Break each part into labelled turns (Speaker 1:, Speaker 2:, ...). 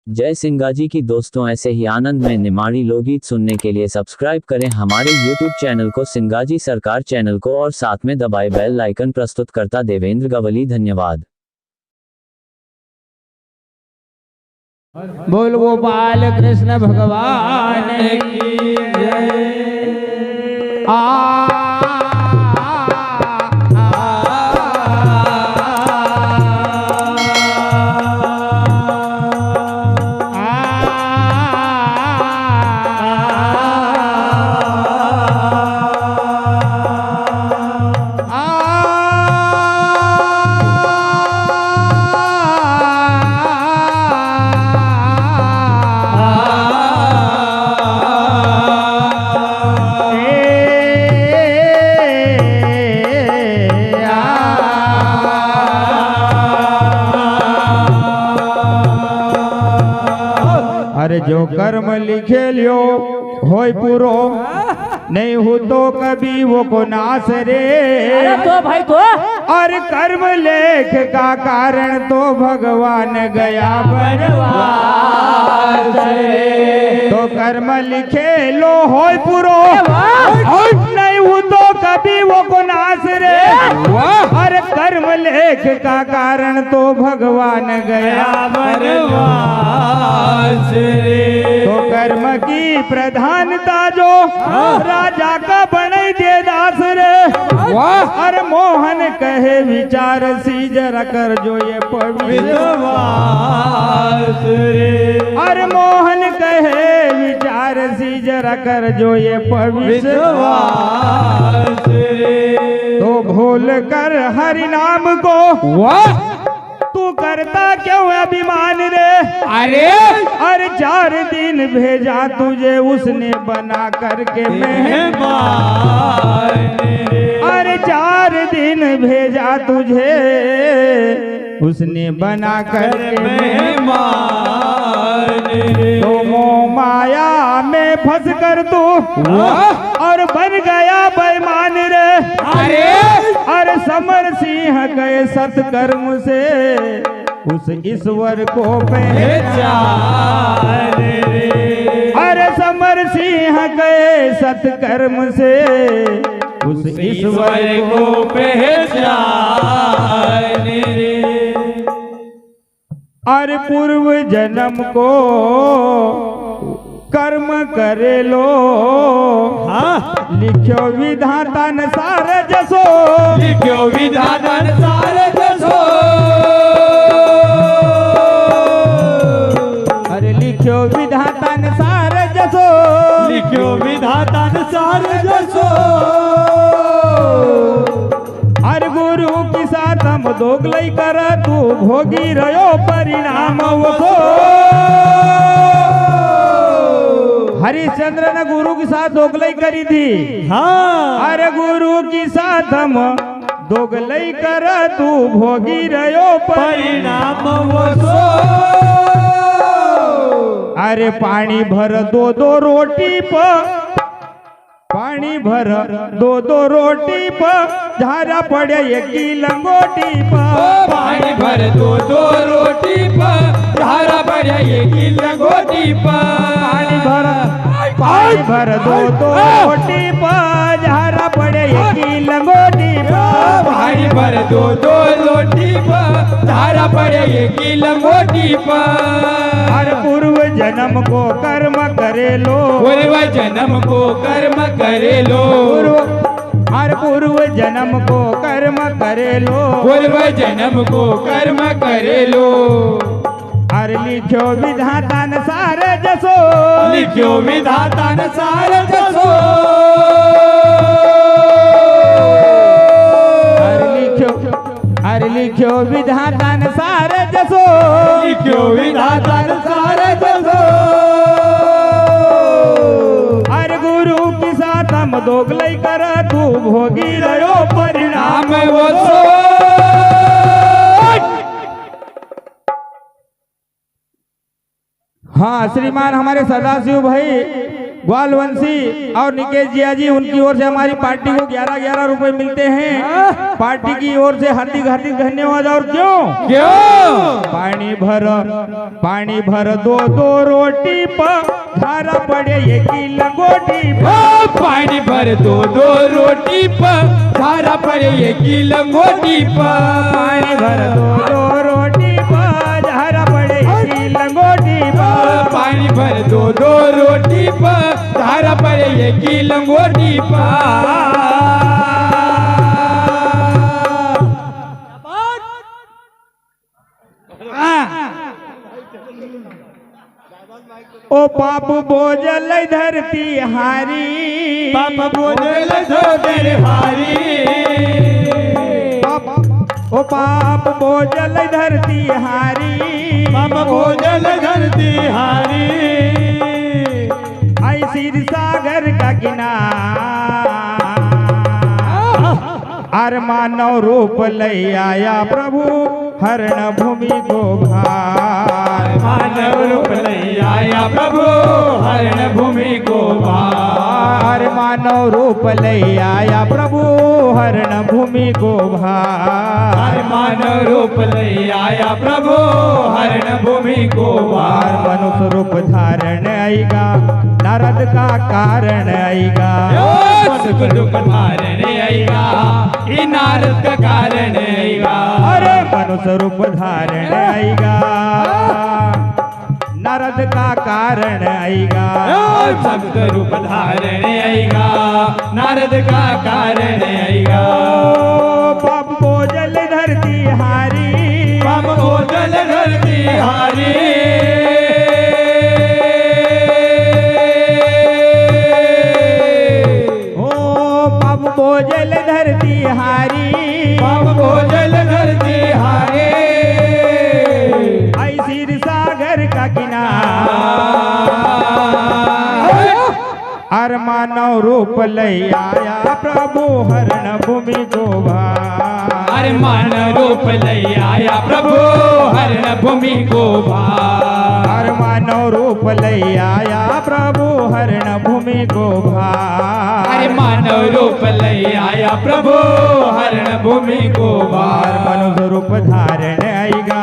Speaker 1: जय सिंगाजी की दोस्तों, ऐसे ही आनंद में निमाड़ी लोकगीत सुनने के लिए सब्सक्राइब करें हमारे YouTube चैनल को, सिंगाजी सरकार चैनल को, और साथ में दबाए बेल आइकन। प्रस्तुत करता देवेंद्र गवली। धन्यवाद।
Speaker 2: बोल गोपाल कृष्ण भगवान की जय। अरे जो कर्म लिखे लियो होय पूरो, नहीं हो तो कभी वो को नाश रे।
Speaker 3: अरे तो भाई तो
Speaker 2: और कर्म लेख का कारण तो भगवान गया बनवास रे। तो कर्म लिखे लो होय पूरो, नहीं हो तो कभी वो को नाश रे। और कर्म लेख का कारण तो भगवान गया बनवास रे। तो कर्म की प्रधानता जो राजा का बने दे दास रे। अरे मोहन कहे विचार सी जरा कर जो ये पवित्र रे। अरे मोहन कहे विचार सी जरा कर जो ये पवित्र रे। तो भूल कर हरि नाम को तू करता क्यों अभिमान रे। अरे 4 दिन भेजा तुझे उसने बना करके मेहमान। अरे 4 दिन भेजा तुझे उसने बना करके मेहमान। तो मोह माया में फंस कर तू और बन गया बेईमान रे। अरे समर सिंह गए सत्कर्म से उस ईश्वर को पहचान रे। अरे समर सिंह गए सत्कर्म से उस ईश्वर को पहचान रे। अरे पूर्व जन्म को कर्म करे लो, लिख्यो विधाता न सार जसो। लिख्यो विधाता न सार जसो। अरे लिख्यो विधाता न सार जसो। लिख्यो विधाता न सार जसो। अरे गुरु की साथ हम दोगलई कर तू भोगी रहो परिणाम वो। हरिश्चंद्र ने गुरु के साथ दोगलई करी थी। हाँ। अरे गुरु की साथ हम दोगलई कर तू भोगी रहो परिणाम वो सो। अरे पानी भर 2-2 रोटी पर, पानी भर 2-2 रोटी पर, झारा पड़े एक की लंगोटी पर।
Speaker 4: पानी भर 2-2 रोटी पर, झारा पड़े एक की लंगोटी पर।
Speaker 2: पानी भर 2-2 रोटी पर, झारा पड़े एक की लंगोटी पर।
Speaker 4: पानी भर 2-2 रोटी पर, झारा पड़े एक की लंगोटी पर।
Speaker 2: हर पूर्व जन्म को कर्म करे लो।
Speaker 4: पूर्व जन्म को कर्म करे लो।
Speaker 2: हर पूर्व जन्म को कर्म करे लो।
Speaker 4: पूर्व जन्म को कर्म करे लो।
Speaker 2: हर लिख्यो विधाता न सार जसो।
Speaker 4: लिख्यो विधाता न सार जसो।
Speaker 2: हर लिख्यो विधाता न सार जसो।
Speaker 4: लिख्यो विधाता न सार जसो।
Speaker 2: हर गुरु की साथ हम दोगलई कर तू भोगी रहो परिणाम वो सो। हाँ श्रीमान हमारे सदाशिव भाई ग्वालवंशी और निकेश जिया जी, उनकी ओर से हमारी पार्टी को 11-11 रुपए मिलते हैं। पार्टी की ओर से हार्दिक हार्दिक धन्यवाद। और क्यों पानी भर दो रोटी पर धारा पड़े ये की लंगोटी पर।
Speaker 4: पानी भर दो रोटी पर धारा पड़े ये की लंगोटी पर।
Speaker 2: पानी भर दो रोटी पर धारा पड़े ये की लंगोटी पर।
Speaker 4: पानी भर दो रोटी पर धारा पड़े ये की लंगोटी पर।
Speaker 2: ओ पाप बोझल धरती हारी,
Speaker 4: पाप बोझल धरती हारी।
Speaker 2: ओ पाप बोझल धरती हारी,
Speaker 4: पाप बोझल धरती हारी।
Speaker 2: आई सिर सागर का किनारा अर मानव रूप लई आया प्रभु हरण भूमि को भार।
Speaker 4: मानव रूप लई आया प्रभु हरण भूमि को भार।
Speaker 2: मानव रूप लई आया प्रभु हरण भूमि को भार।
Speaker 4: मानव रूप लई आया प्रभु हरण भूमि को भार।
Speaker 2: मनुष्य रूप धारण आएगा नारद का कारण आएगा।
Speaker 4: मनुष्य रूप धारण आएगा ये नारद का कारण आएगा।
Speaker 2: अरे मनुष्य रूप धारण आएगा नारद का कारण आएगा।
Speaker 4: संत रूप धारण आएगा नारद का कारण आएगा।
Speaker 2: पाप बोझल धरती हारी,
Speaker 4: पाप बोझल धरती हारी।
Speaker 2: बोझल धरती हारी,
Speaker 4: पाप बोझल धरती हारी।
Speaker 2: आई सिर सागर का किनारा अर मानव रूप लई आया प्रभु हरण भूमि को भार।
Speaker 4: अरे मानव रूप लई आया प्रभु हरण भूमि को भार।
Speaker 2: अर मानव रूप लई आया प्रभु हरण भूमि को भार।
Speaker 4: अरे मानव रूप लई आया प्रभु हरण भूमि को भार।
Speaker 2: मनुष्य रूप धारण आएगा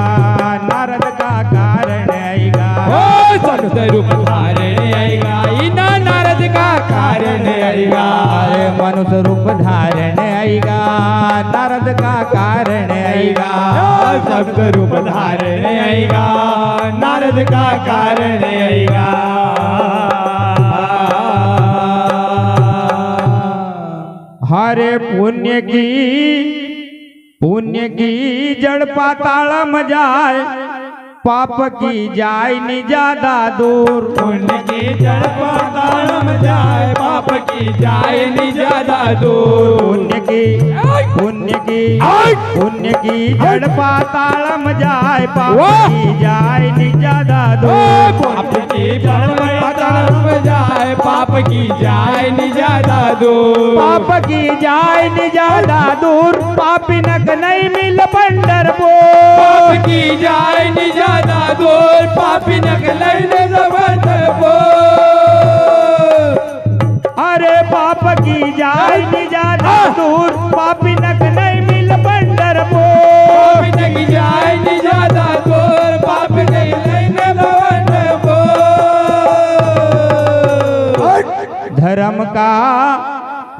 Speaker 2: नारद का कारण आएगा।
Speaker 4: संत रूप धारण आएगा इना नारद का कारण आएगा।
Speaker 2: अरे मनुष्य रूप धारण आएगा नारद का कारण आएगा।
Speaker 4: संत रूप धारण आएगा नारद का कारण आएगा।
Speaker 2: हरे पुण्य की जड़ पाताल में जाए पाप की जाए नि ज्यादा दूर।
Speaker 4: पुण्य की जड़ पाताल में जाए पाप की जाए नि ज्यादा दूर।
Speaker 2: पुण्य की जड़ पाताल में जाए पाप की जाए नि ज्यादा दूर।
Speaker 4: पाप की जड़ पाताल में जाए पाप की जाए नि ज्यादा दूर।
Speaker 2: पाप की जाए नि ज्यादा दूर पापी नक नहीं मिल पंडरपुर।
Speaker 4: पाप की जाए नि ज्यादा दूर पापी नक नहीं पंडरपुर।
Speaker 2: अरे पाप की जाए नि ज्यादा दूर पापी नक नहीं मिल पंडरपुर।
Speaker 4: पापी नक जाए नि ज्यादा दूर पापी नक नहीं पंडरपुर।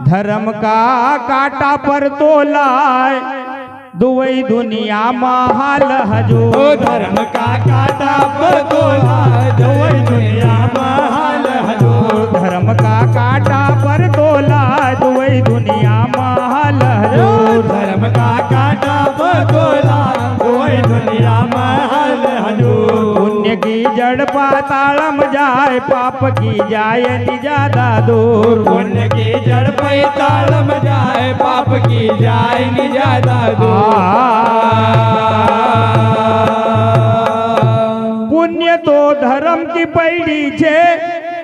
Speaker 2: धर्म का काटा पर तोलाए दुवई दुनिया महाल हजूर।
Speaker 4: धर्म का काटा पर तोलाए दुवई दुनिया महाल हजूर।
Speaker 2: धर्म का काटा पर तोलाए दुवई दुनिया महाल हजूर।
Speaker 4: धर्म का काटा पर तोलाए दुवई दुनिया महाल हजूर।
Speaker 2: पुण्य की जड़ पाताल में जाए पाप की जाए नि ज्यादा दूर।
Speaker 4: पुण्य की जड़ पाताल में जाए पाप की जाए नि ज्यादा दूर।
Speaker 2: पुण्य तो धर्म की पैड़ी छे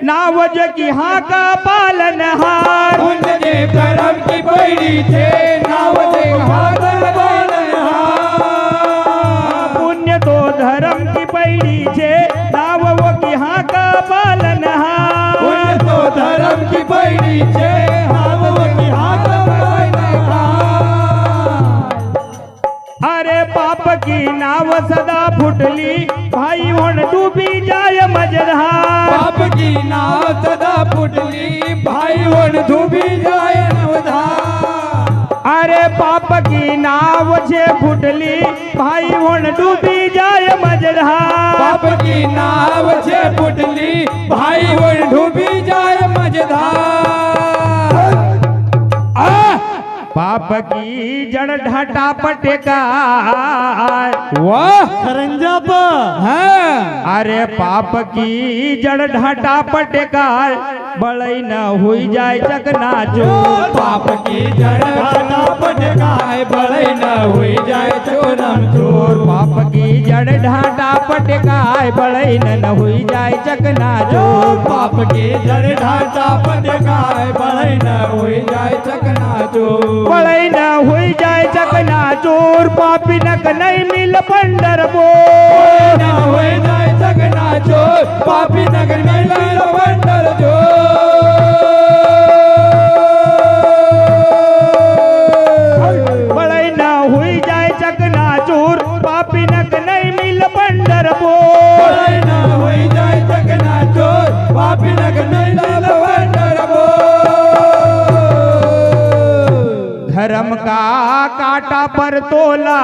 Speaker 2: नावज की हाँ का पालनहार।
Speaker 4: पुण्य के धर्म की पैड़ी छे नावज हाँ का पालनहार।
Speaker 2: पुण्य तो धर्म की पैड़ी छे नाव की हाँ का पालनहार।
Speaker 4: पुण्य तो की बहिणीचे हावकी हात बहिणी
Speaker 2: अरे पाप की नाव सदा फुटली भाई होण डूबी जाय मझधार
Speaker 4: बाप की नाव सदा फुटली भाई होण डूबी जाय नवधार
Speaker 2: अरे पाप की नाव छे फुटली भाई होण डूबी जाय मझधार
Speaker 4: बाप की नाव छे फुटली भाई होण डूबी जाय मझधार
Speaker 2: पाप की जड़ ढाटा पटेकार
Speaker 4: वाह सरंजाप हाँ
Speaker 2: अरे पाप की जड़ ढाटा पटेकार बड़ई न हुई जाए चकना चोर
Speaker 4: पाप की जड़ ढाटा पटकाए बड़े न हुई जाए चोरम चोर
Speaker 2: पाप की जड़ ढाटा पटेकार बड़ई न हुई जाए चकना चोर
Speaker 4: पाप की जड़ ढाटा पटकाए बड़े न हुई जाए चकना चोर
Speaker 2: बड़ई न हुई जाए चकना चोर पापी नक नहीं मिल पंडर बो
Speaker 4: न हुई जाए चकना चोर पापी नगर में लाल बंदर
Speaker 2: बड़ई न हुई जाए चकना चोर पापी नक नहीं मिल पंडर बो
Speaker 4: न हुई जाए चकना चोर पापी नगर में लाल बंदर
Speaker 2: धर्म का काटा पर तोला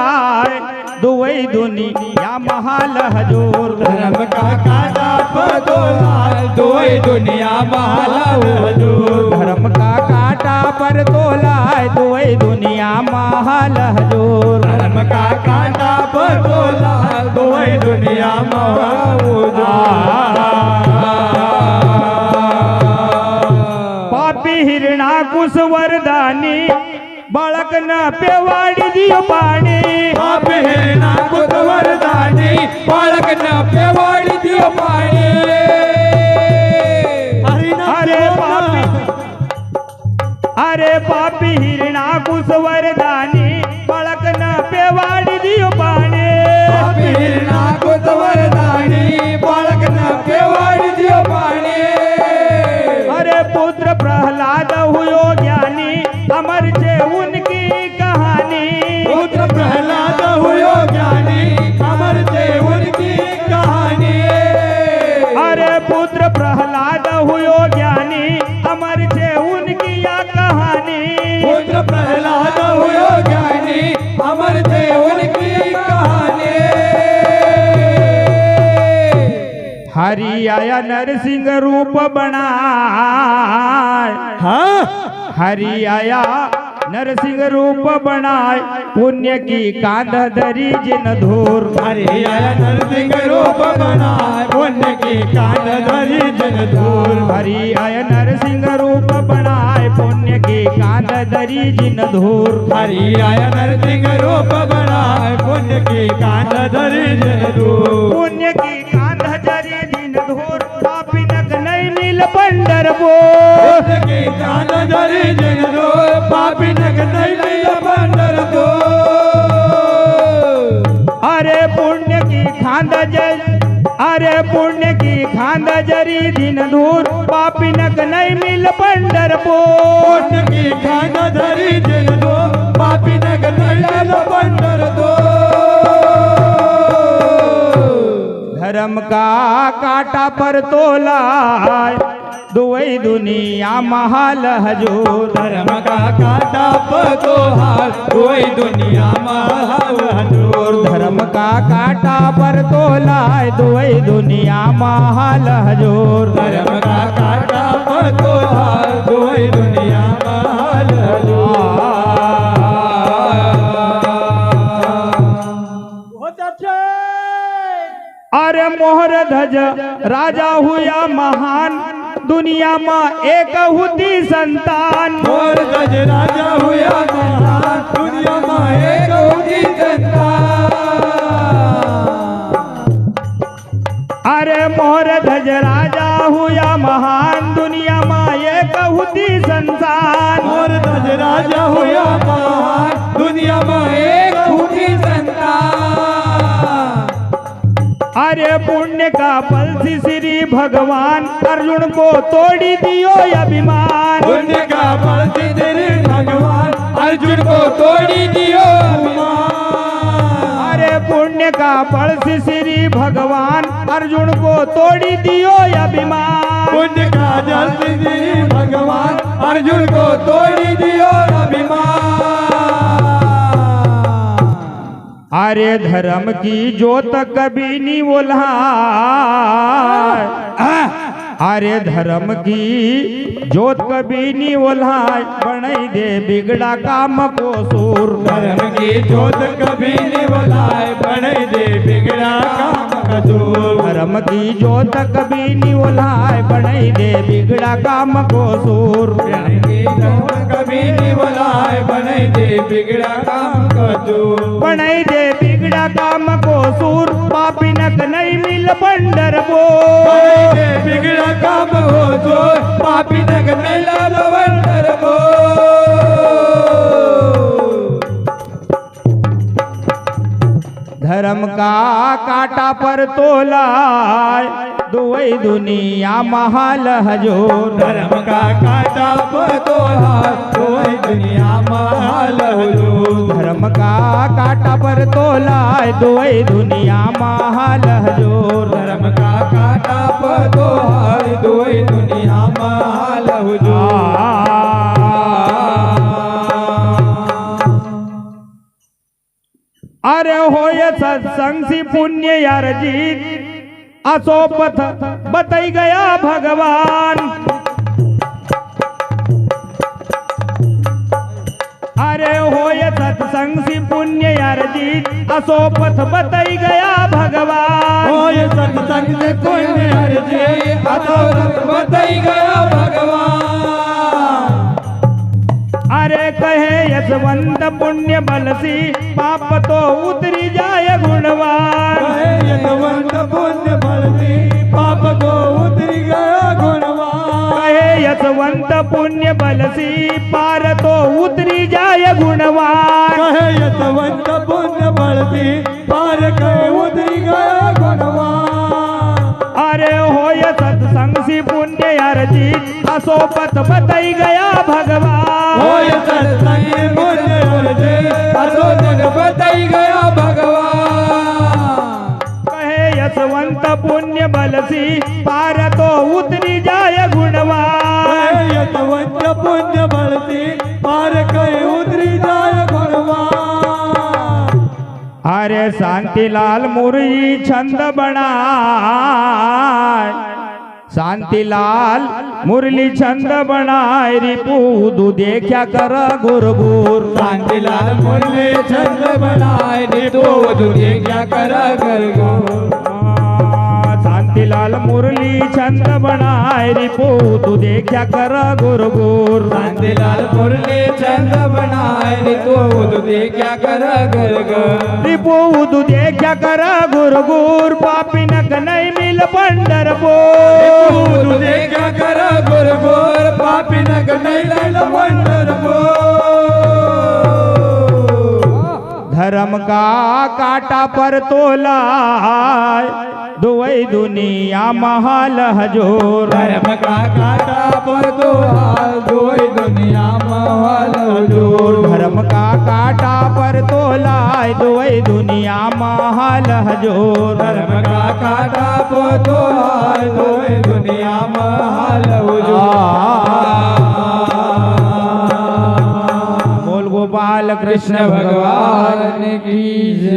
Speaker 2: दुवई दुनिया महाल हजूर
Speaker 4: धर्म का काटा पतोला दोई दुनिया माला हजूर
Speaker 2: धर्म का काटा पर तोला दुवई दुनिया महाल हजूर
Speaker 4: धर्म का काटा पतोला दोई दुनिया माला
Speaker 2: पापी हिरणा कुश वरदानी बालक न पेवाड़ी दियो पानी
Speaker 4: पाप है ना कुत वरदानी बालक न पेवाड़ी दियो पानी
Speaker 2: अरे पापी हिरणा कुश वरदानी बालक न पेवाड़ी दियो पानी
Speaker 4: पाप है ना कुत वरदानी बालक न पेवाड़ी दियो पानी
Speaker 2: अरे पुत्र प्रहलाद हुयो ज्ञानी अमर छे उनकी कहानी
Speaker 4: पुत्र प्रहलाद हुयो ज्ञानी अमर थे उनकी कहानी
Speaker 2: अरे पुत्र प्रहलाद हुयो ज्ञानी अमर छे उनकी या कहानी
Speaker 4: पुत्र प्रहलाद हुयो ज्ञानी अमर थे उनकी कहानी
Speaker 2: हरि आया नरसिंह रूप बनाए
Speaker 4: हाँ
Speaker 2: हरि आया नरसिंह रूप बनाए पुण्य की कांध धरी जिन धूर
Speaker 4: हरि आया नरसिंह रूप बनाए पुण्य की कांध धरी जन धूल
Speaker 2: हरि आया नरसिंह रूप बनाए पुण्य की कांध धरी जिन धूर
Speaker 4: हरि आया नरसिंह रूप बनाए पुण्य की कांध धरी जन धूल
Speaker 2: पुण्य की कांध धरी जिन धूर पापी नक नहीं मिल पंडर बो
Speaker 4: पुण्य की कांध धरी जन धूल पापी नग नहीं लिया बंदर दो
Speaker 2: अरे पुण्य की खांद अरे पुण्य की खांद जरी दिन धूर पापी नक नहीं मिल पंडर बो
Speaker 4: पुण्य की खांद धरी जन दो पापी नग नहीं लिया बंदर दो
Speaker 2: धर्म का काटा पर तोला दुवई दुनिया महाल हजूर
Speaker 4: धर्म का काटा पतोहार कोई दुनिया महाजूर
Speaker 2: धर्म का काटा पर तोला दुवई दुनिया महाल हजूर
Speaker 4: धर्म का काटा पतोहार कोई दुनिया महाजूर
Speaker 2: अरे मोहर ध्वज राजा हुआ महान दुनिया में एक हुती संतान
Speaker 4: और गज राजा हुआ महान दुनिया में एक होगी जनता
Speaker 2: अरे मोहर ध्वज राजा हुआ महान दुनिया में एक हुती संतान
Speaker 4: और गज राजा हुआ महान दुनिया में एक होगी जनता
Speaker 2: अरे पुण्य का फल से श्री भगवान अर्जुन को तोड़ी दियो अभिमान।
Speaker 4: पुण्य का फल से श्री भगवान अर्जुन को तोड़ी दियो अभिमान।
Speaker 2: अरे पुण्य का फल से श्री भगवान अर्जुन को तोड़ी दियो अभिमान।
Speaker 4: पुण्य का जल से श्री भगवान अर्जुन को तोड़ी दियो अभिमान।
Speaker 2: अरे धर्म की जोत कभी नहीं बोला। अरे धर्म की जोत कभी नहीं बोला। बनाई दे बिगड़ा काम को सूर।
Speaker 4: धर्म की जोत कभी नहीं बुलाए बनाई दे बिगड़ा काम का सूर।
Speaker 2: धर्म की जोत कभी नहीं बोला। बनाई दे बिगड़ा काम को सूर।
Speaker 4: धर्म की जोत कभी नहीं बुलाए बनाई दे बिगड़ा काम का सूर।
Speaker 2: बनाई दे बिगड़ा काम को सूर। पापी नक नहीं मिल बंडर बो।
Speaker 4: बिगड़ा काम हो जो पापी नग मेला बंडर बो।
Speaker 2: धर्म का काटा पर तोला दुवई दुनिया महल हजूर।
Speaker 4: धर्म का काटा पतोला कोई दुनिया महल हजूर।
Speaker 2: धर्म का काटा पर तोला दुवई दुनिया महल हजूर।
Speaker 4: धर्म का काटा पतोला कोई दुनिया महल हजूर।
Speaker 2: अरे होय सत्संग सी पुण्य यार जीत असो पथ बताई गया भगवान। अरे होय सत्संग सी पुण्य यार जीत असो पथ बताई गया भगवान।
Speaker 4: होय सत्संग से पुण्य अर्जी अतो बताई गया भगवान।
Speaker 2: अरे कहे यशवंत पुण्य बलसी पाप तो उतरी जाय गुणवान।
Speaker 4: कहे यशवंत पुण्य बलसी पाप को उतरी गया गुणवान।
Speaker 2: कहे यशवंत पुण्य बलसी पार तो उतरी जाय गुणवान।
Speaker 4: कहे यशवंत पुण्य बलसी पार कहे उतरी गया गुणवान।
Speaker 2: अरे होय सत्संग सी पुण्य अर्जी असो पथ बताई गया भगवान।
Speaker 4: होय सत्संग पुण्य अर्जी असो जग बताई गया भगवान।
Speaker 2: कहे यशवंत पुण्य बलसी पार तो उतरी जाय गुणवान।
Speaker 4: कहे यशवंत पुण्य बलसी पार कहे उतरी जाय गुणवान।
Speaker 2: अरे शांतिलाल मुरली छंद बनाए। शांतिलाल मुरली छंद बनाए रिपू दू देखा कर गुरगुर।
Speaker 4: शांतिलाल मुरली छंद बनाए तो दुनिया क्या करा कर गो।
Speaker 2: शांतिलाल मुरली छंद बनाए रिपू दू देखा कर गुरगुर।
Speaker 4: शांतिलाल मुरली छंद बनाए तो दुनिया क्या करा कर गो।
Speaker 2: रिपू दू देखा कर गुरगुर। पापी नक नहीं मिल बंडर बो।
Speaker 4: तुझे क्या करा गुरगुर पापी नग नहीं लैल बंडर बो।
Speaker 2: धर्म का काटा पर तोला दुवई दुनिया महल हजूर।
Speaker 4: धर्म का काटा पर तो दोई दुनिया महल हजूर।
Speaker 2: धर्म का काटा पर तोला दुवई दुनिया महल हजूर।
Speaker 4: धर्म का काटा पर तो दोई दुनिया महल हजूर।
Speaker 2: बोल गोपाल कृष्ण
Speaker 4: कृष्ण भगवान की जय।